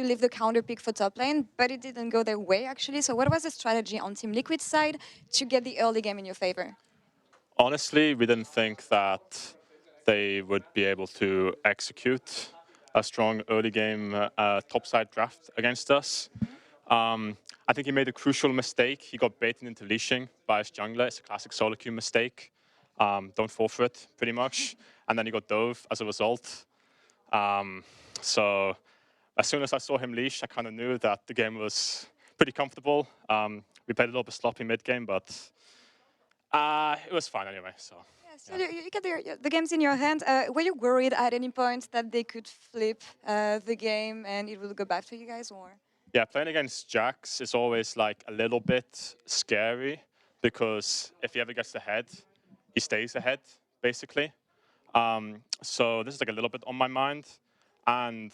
to leave the counter pick for top lane, but it didn't go their way, actually. So what was the strategy on Team Liquid's side to get the early game in your favor? Honestly, we didn't think that they would be able to execute a strong early game topside draft against us. I think he made a crucial mistake. He got baited into leashing by his jungler. It's a classic solo queue mistake. Don't fall for it, pretty much. And then he got dove as a result. So as soon as I saw him leash, I kind of knew that the game was pretty comfortable. We played a little bit sloppy mid-game, but it was fine anyway. So. So you get the games in your hand. Were you worried at any point that they could flip the game and it will go back to you guys, or? Yeah, playing against Jax is always like a little bit scary because if he ever gets ahead, he stays ahead, basically. So this is like a little bit on my mind. And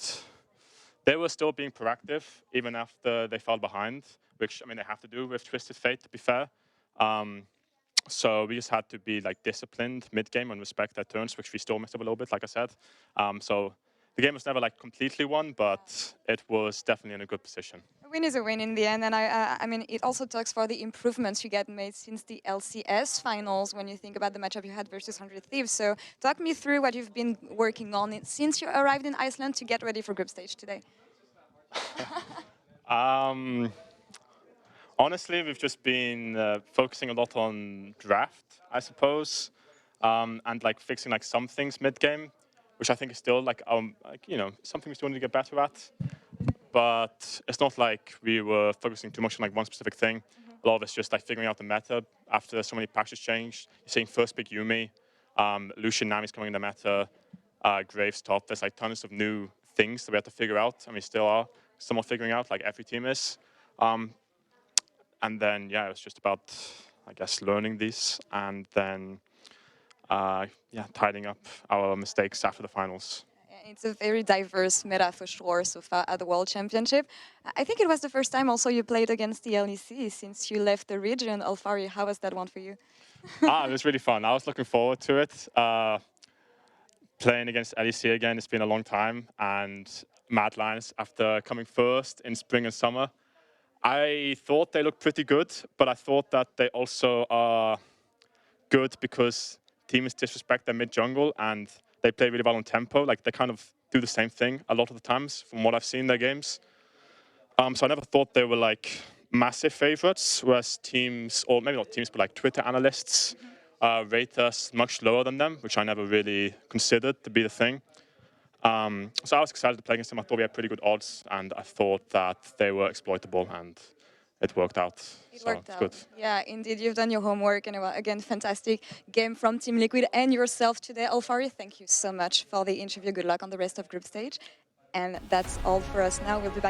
they were still being proactive even after they fell behind, which, I mean, they have to do with Twisted Fate, to be fair. So we just had to be like disciplined mid-game and respect their turns, which we still messed up a little bit, like I said. So the game was never like completely won, but it was definitely in a good position. A win is a win in the end, and I mean, it also talks for the improvements you get made since the LCS finals when you think about the matchup you had versus 100 Thieves. So talk me through what you've been working on since you arrived in Iceland to get ready for group stage today. Honestly, we've just been focusing a lot on draft, I suppose, and like fixing like some things mid-game, which I think is still like you know, something we still need to get better at. But it's not like we were focusing too much on like one specific thing. A lot of it's just like figuring out the meta after so many patches changed. You're seeing first pick Yumi, Lucian Nami's coming in the meta, Graves top. There's like tons of new things that we have to figure out, and we still are somewhat figuring out, like every team is. And then, yeah, it was just about, I guess, learning these and then, yeah, tidying up our mistakes after the finals. It's a very diverse meta for sure so far at the World Championship. I think it was the first time also you played against the LEC since you left the region. Alfari, how was that one for you? It was really fun. I was looking forward to it. Playing against LEC again, it's been a long time. And Mad Lions, after coming first in spring and summer, I thought they looked pretty good, but I thought that they also are good because teams disrespect their mid-jungle and they play really well on tempo. Like, they kind of do the same thing a lot of the times from what I've seen in their games. So I never thought they were, like, massive favorites, whereas teams, or maybe not teams, but, like, Twitter analysts rate us much lower than them, which I never really considered to be the thing. So I was excited to play against them. I thought we had pretty good odds, and I thought that they were exploitable, and it worked out. It worked out. Good. Yeah, indeed, you've done your homework, and again, fantastic game from Team Liquid and yourself today. Alfari, thank you so much for the interview. Good luck on the rest of group stage. And that's all for us now. We'll be back